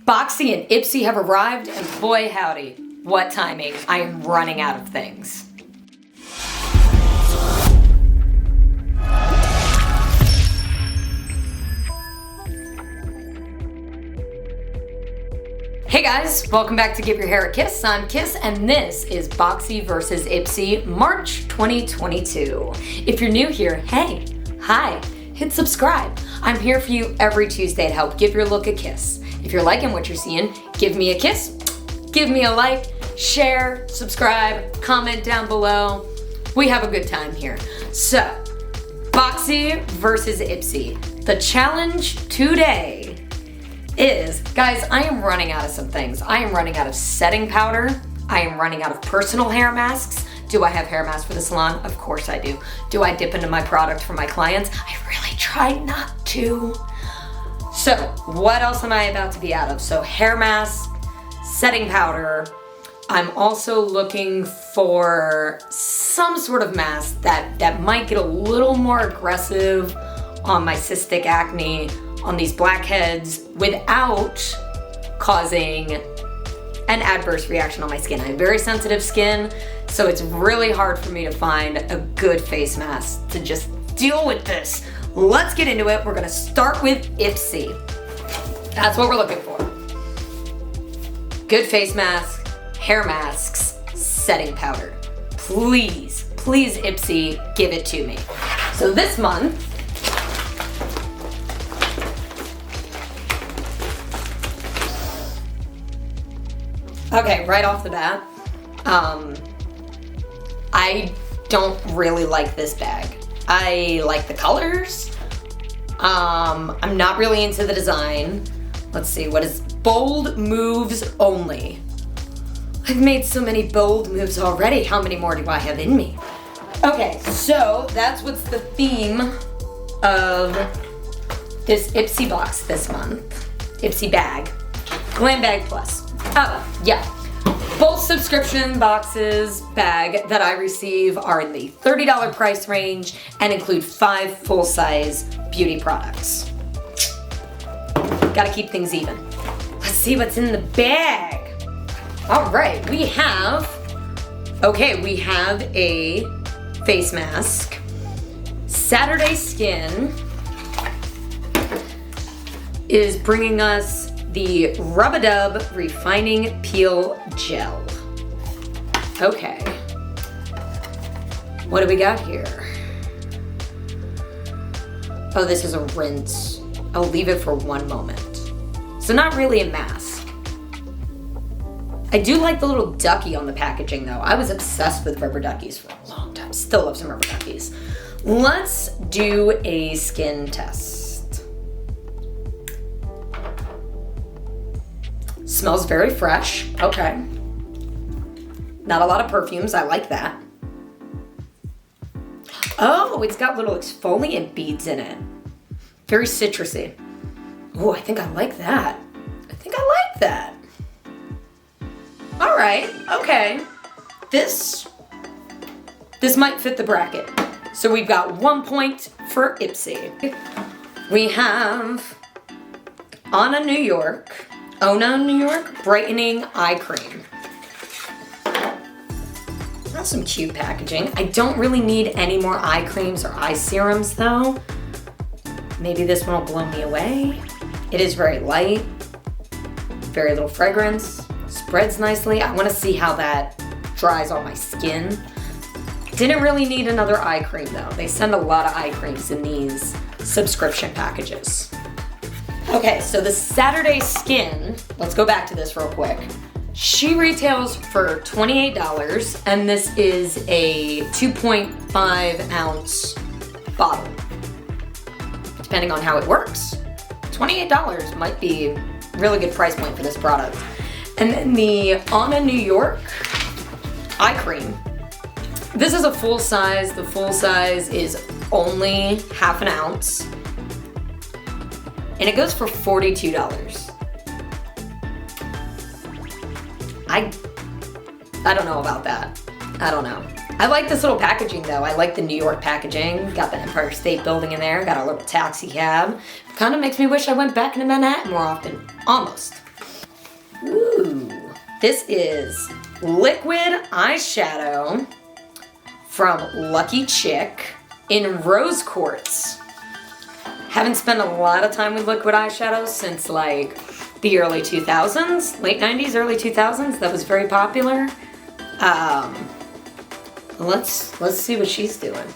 Boxy and Ipsy have arrived, and boy howdy, what timing. I am running out of things. Hey guys, welcome back to Give Your Hair a Kiss. I'm Kiss, and this is Boxy vs. Ipsy, March 2022. If you're new here, hey, hi, hit subscribe. I'm here for you every Tuesday to help give your look a kiss. If you're liking what you're seeing, give me a kiss, give me a like, share, subscribe, comment down below. We have a good time here. So, Boxy versus Ipsy. The challenge today is, guys, I am running out of some things. I am running out of setting powder. I am running out of personal hair masks. Do I have hair masks for the salon? Of course I do. Do I dip into my product for my clients? I really try not to. So what else am I about to be out of? So hair mask, setting powder. I'm also looking for some sort of mask that might get a little more aggressive on my cystic acne, on these blackheads, without causing an adverse reaction on my skin. I have very sensitive skin, so it's really hard for me to find a good face mask to just deal with this. Let's get into it. We're gonna start with Ipsy. That's what we're looking for. Good face mask, hair masks, setting powder. Please, please Ipsy, give it to me. So this month, okay, right off the bat, I don't really like this bag. I like the colors. I'm not really into the design. Let's see, what is bold moves only? I've made so many bold moves already. How many more do I have in me? Okay, so that's what's the theme of this Ipsy box this month. Ipsy bag, GLAM bag plus. Oh, yeah. Both subscription boxes bag that I receive are in the $30 price range and include 5 full-size beauty products. Gotta keep things even. Let's see what's in the bag. All right, we have a face mask. Saturday Skin is bringing us the Rub-a-Dub Refining Peel Gel. Okay. What do we got here? Oh, this is a rinse. I'll leave it for 1 moment. So not really a mask. I do like the little ducky on the packaging though. I was obsessed with rubber duckies for a long time. Still love some rubber duckies. Let's do a skin test. Smells very fresh. Okay. Not a lot of perfumes. I like that. Oh, it's got little exfoliant beads in it. Very citrusy. Oh, I think I like that. All right. Okay. This might fit the bracket. So we've got 1 point for Ipsy. We have Ona New York Brightening Eye Cream. That's some cute packaging. I don't really need any more eye creams or eye serums though. Maybe this one will blow me away. It is very light, very little fragrance, spreads nicely. I wanna see how that dries on my skin. Didn't really need another eye cream though. They send a lot of eye creams in these subscription packages. Okay, so the Saturday Skin, let's go back to this real quick. She retails for $28, and this is a 2.5 ounce bottle. Depending on how it works, $28 might be a really good price point for this product. And then the Ona New York eye cream. This is a full size. The full size is only half an ounce. And it goes for $42. I don't know about that. I don't know. I like this little packaging though. I like the New York packaging. Got the Empire State Building in there. Got a little taxi cab. Kind of makes me wish I went back into Manhattan more often. Almost. Ooh, this is liquid eyeshadow from Lucky Chick in rose quartz. Haven't spent a lot of time with liquid eyeshadows since like the early 2000s, late 90s, early 2000s. That was very popular. Let's see what she's doing.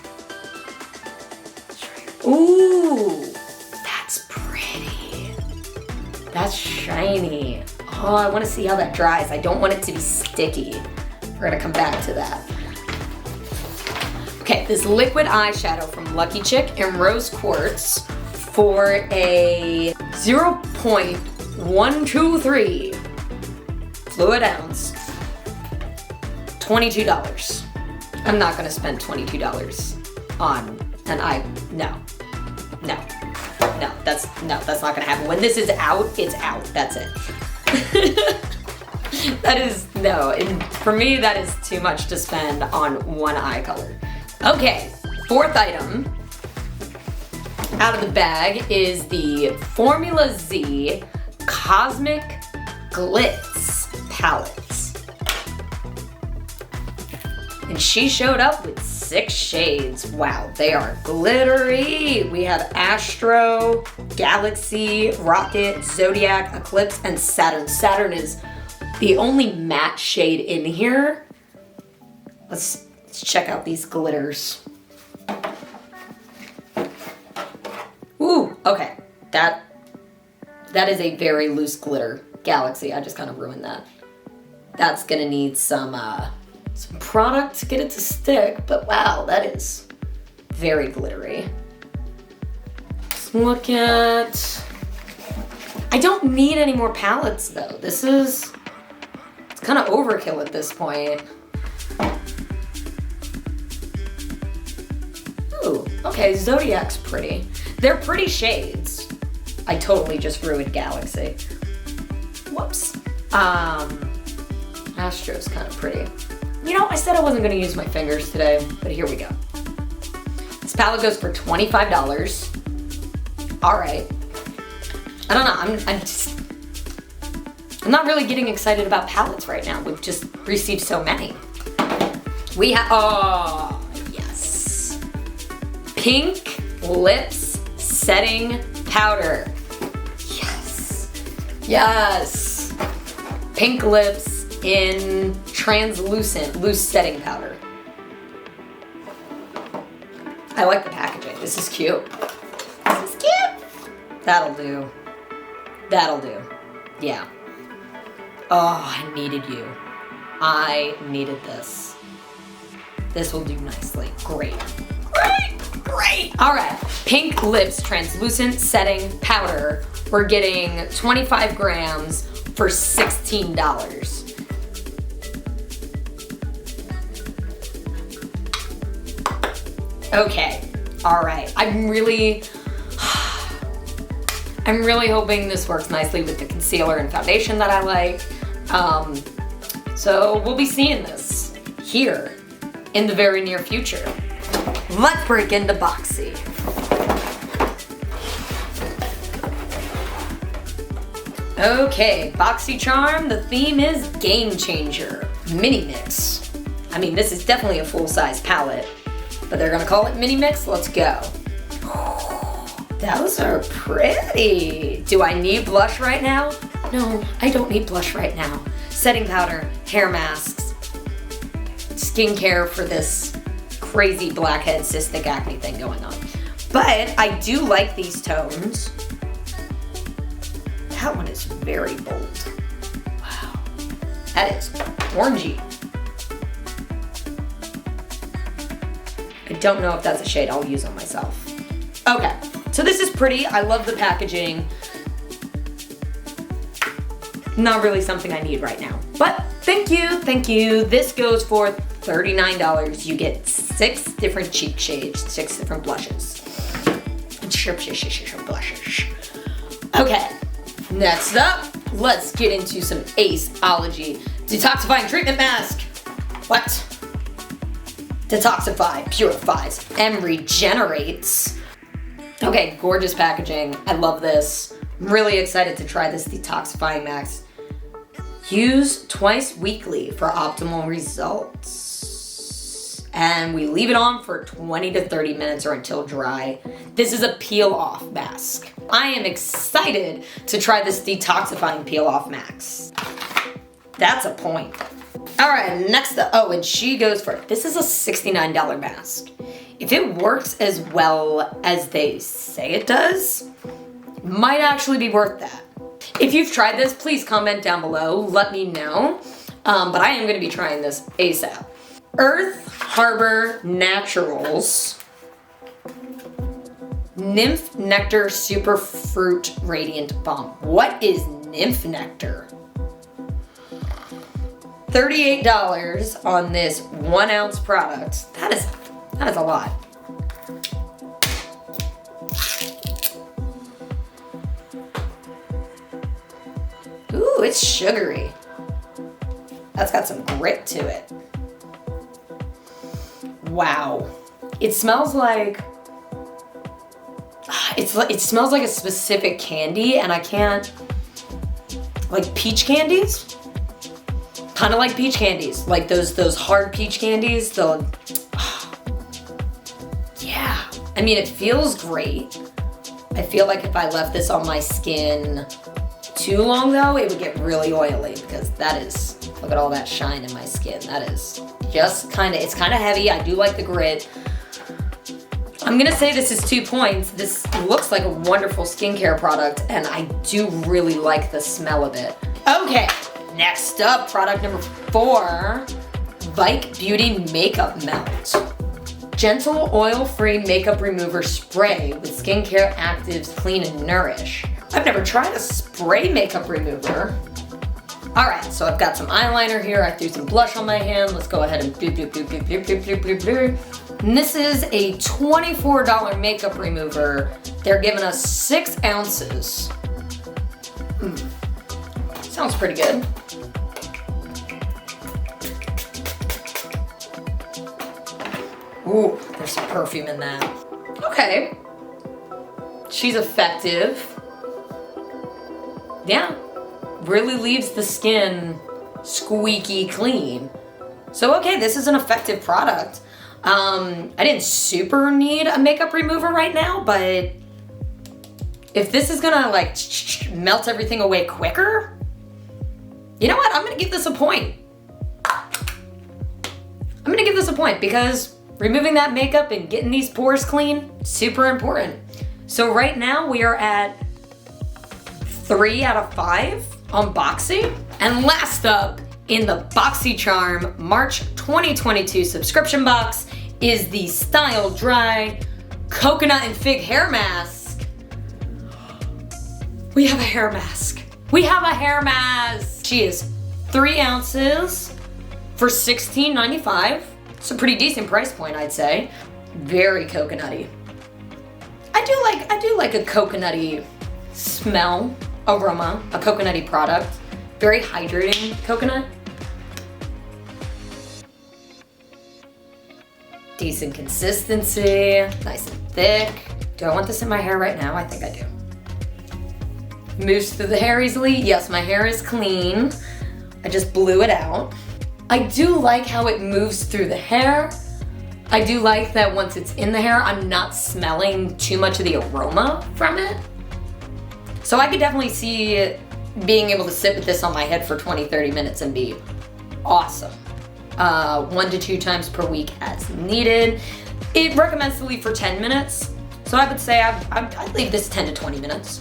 Ooh, that's pretty. That's shiny. Oh, I want to see how that dries. I don't want it to be sticky. We're gonna come back to that. Okay, this liquid eyeshadow from Lucky Chick in rose quartz for a 0.123 fluid ounce, $22. I'm not gonna spend $22 on an eye. No, that's not gonna happen. When this is out, it's out. That's it. That is, no, and for me, that is too much to spend on one eye color. Okay, fourth item out of the bag is the Formula Z Cosmic Glitz palette. And she showed up with 6 shades. Wow, they are glittery. We have Astro, Galaxy, Rocket, Zodiac, Eclipse, and Saturn. Saturn is the only matte shade in here. Let's check out these glitters. Ooh, okay. That is a very loose glitter. Galaxy, I just kind of ruined that. That's gonna need some product to get it to stick, but wow, that is very glittery. Let's look at... I don't need any more palettes though. It's kind of overkill at this point. Ooh, okay, Zodiac's pretty. They're pretty shades. I totally just ruined Galaxy. Whoops. Astro's kind of pretty. You know, I said I wasn't gonna use my fingers today, but here we go. This palette goes for $25. All right. I don't know, I'm not really getting excited about palettes right now. We've just received so many. We have, oh, yes. Pink Lips Setting Powder. Yes. Yes. Pink Lips in translucent loose setting powder. I like the packaging. This is cute. This is cute. That'll do. That'll do. Yeah. Oh, I needed you. I needed this. This will do nicely. Great. Great. Great. All right. Pink Lips Translucent Setting Powder. We're getting 25 grams for $16. Okay, all right. I'm really hoping this works nicely with the concealer and foundation that I like. So we'll be seeing this here in the very near future. Let's break into Boxy. Okay, BOXYCHARM, the theme is Game Changer, Mini Mix. I mean, this is definitely a full-size palette, but they're gonna call it Mini Mix. Let's go. Those are pretty. Do I need blush right now? No, I don't need blush right now. Setting powder, hair masks, skincare for this crazy blackhead cystic acne thing going on. But I do like these tones. That one is very bold. Wow. That is orangey. I don't know if that's a shade I'll use on myself. Okay, so this is pretty. I love the packaging. Not really something I need right now, but thank you, thank you. This goes for $39. You get 6 different cheek shades, 6 different blushes. Blushes. Okay, next up, let's get into some Aceology Detoxifying Treatment Mask. What? Detoxify, purifies, and regenerates. Okay, gorgeous packaging. I love this. I'm really excited to try this detoxifying mask. Use twice weekly for optimal results. And we leave it on for 20 to 30 minutes or until dry. This is a peel off mask. I am excited to try this detoxifying peel off mask. That's a point. All right, next up, oh, and she goes for it. This is a $69 mask. If it works as well as they say it does, it might actually be worth that. If you've tried this, please comment down below, let me know. But I am gonna be trying this ASAP. Earth Harbor Naturals Nymph Nectar Super Fruit Radiant Balm. What is Nymph Nectar? $38 on this 1 ounce product. That is a lot. Ooh, it's sugary. That's got some grit to it. Wow. It smells like, it smells like a specific candy, and I can't, like peach candies? Kind of like peach candies, like those hard peach candies, yeah. I mean, it feels great. I feel like if I left this on my skin too long though, it would get really oily, because that is, look at all that shine in my skin. That is just it's kind of heavy. I do like the grit. I'm gonna say this is 2 points. This looks like a wonderful skincare product, and I do really like the smell of it. Okay, next up, product number 4, Bike Beauty Makeup Melt. Gentle oil-free makeup remover spray with skincare actives clean and nourish. I've never tried a spray makeup remover. All right, so I've got some eyeliner here. I threw some blush on my hand. Let's go ahead and bloop, bloop, bloop, bloop, bloop, bloop, bloop, bloop, bloop. And this is a $24 makeup remover. They're giving us 6 ounces. Sounds pretty good. Ooh, there's some perfume in that. Okay. She's effective. Yeah, really leaves the skin squeaky clean. So okay, this is an effective product. I didn't super need a makeup remover right now, but if this is gonna like melt everything away quicker, you know what? I'm gonna give this a point. I'm gonna give this a point because removing that makeup and getting these pores clean, super important. So right now we are at 3 out of 5 on Boxy. And last up in the BOXYCHARM March 2022 subscription box is the Style Dry Coconut and Fig Hair Mask. We have a hair mask. We have a hair mask. She is 3 ounces for $16.95. It's a pretty decent price point, I'd say. Very coconutty. I do like a coconutty smell, aroma, a coconutty product. Very hydrating coconut. Decent consistency, nice and thick. Do I want this in my hair right now? I think I do. Moves through the hair easily. Yes, my hair is clean. I just blew it out. I do like how it moves through the hair. I do like that once it's in the hair, I'm not smelling too much of the aroma from it. So I could definitely see being able to sit with this on my head for 20-30 minutes and be awesome. 1 to 2 times per week as needed. It recommends to leave for 10 minutes. So I would say I'd leave this 10 to 20 minutes.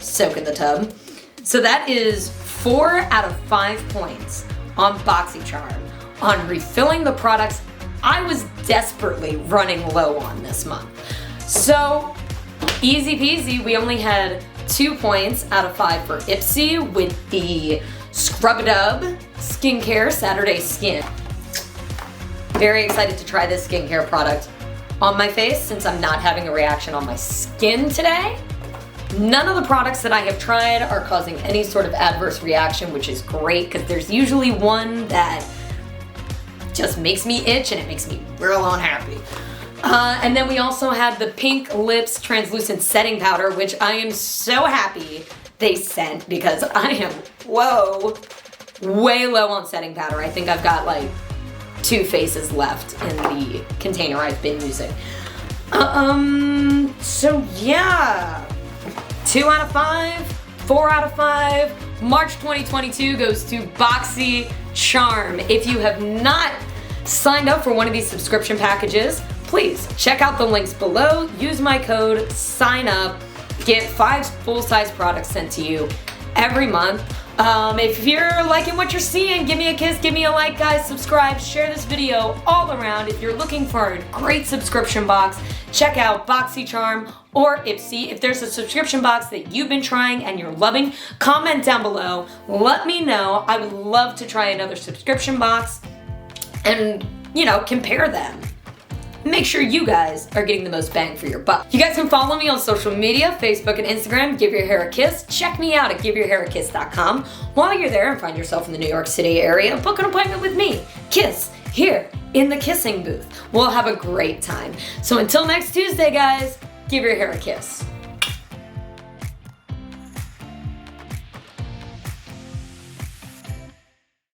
Soak in the tub. So that is 4 out of 5 points on BOXYCHARM on refilling the products I was desperately running low on this month. So easy peasy, we only had 2 points out of 5 for Ipsy with the Scrub Dub Skincare Saturday Skin. Very excited to try this skincare product on my face since I'm not having a reaction on my skin today. None of the products that I have tried are causing any sort of adverse reaction, which is great because there's usually one that just makes me itch and it makes me real unhappy. And then we also have the Pink Lips Translucent Setting Powder, which I am so happy they sent because I am, whoa, way low on setting powder. I think I've got like 2 faces left in the container I've been using. So yeah, 2 out of 5, 4 out of 5. March 2022 goes to Boxy Charm. If you have not signed up for one of these subscription packages, please check out the links below. Use my code, sign up, get 5 full-size products sent to you every month. If you're liking what you're seeing, give me a kiss, give me a like, guys, subscribe, share this video all around. If you're looking for a great subscription box, check out Boxy Charm or Ipsy. If there's a subscription box that you've been trying and you're loving, comment down below. Let me know. I would love to try another subscription box and, you know, compare them. Make sure you guys are getting the most bang for your buck. You guys can follow me on social media, Facebook and Instagram, Give Your Hair a Kiss. Check me out at giveyourhairakiss.com. While you're there and find yourself in the New York City area, book an appointment with me, Kiss, here in the kissing booth. We'll have a great time. So until next Tuesday, guys, give your hair a kiss.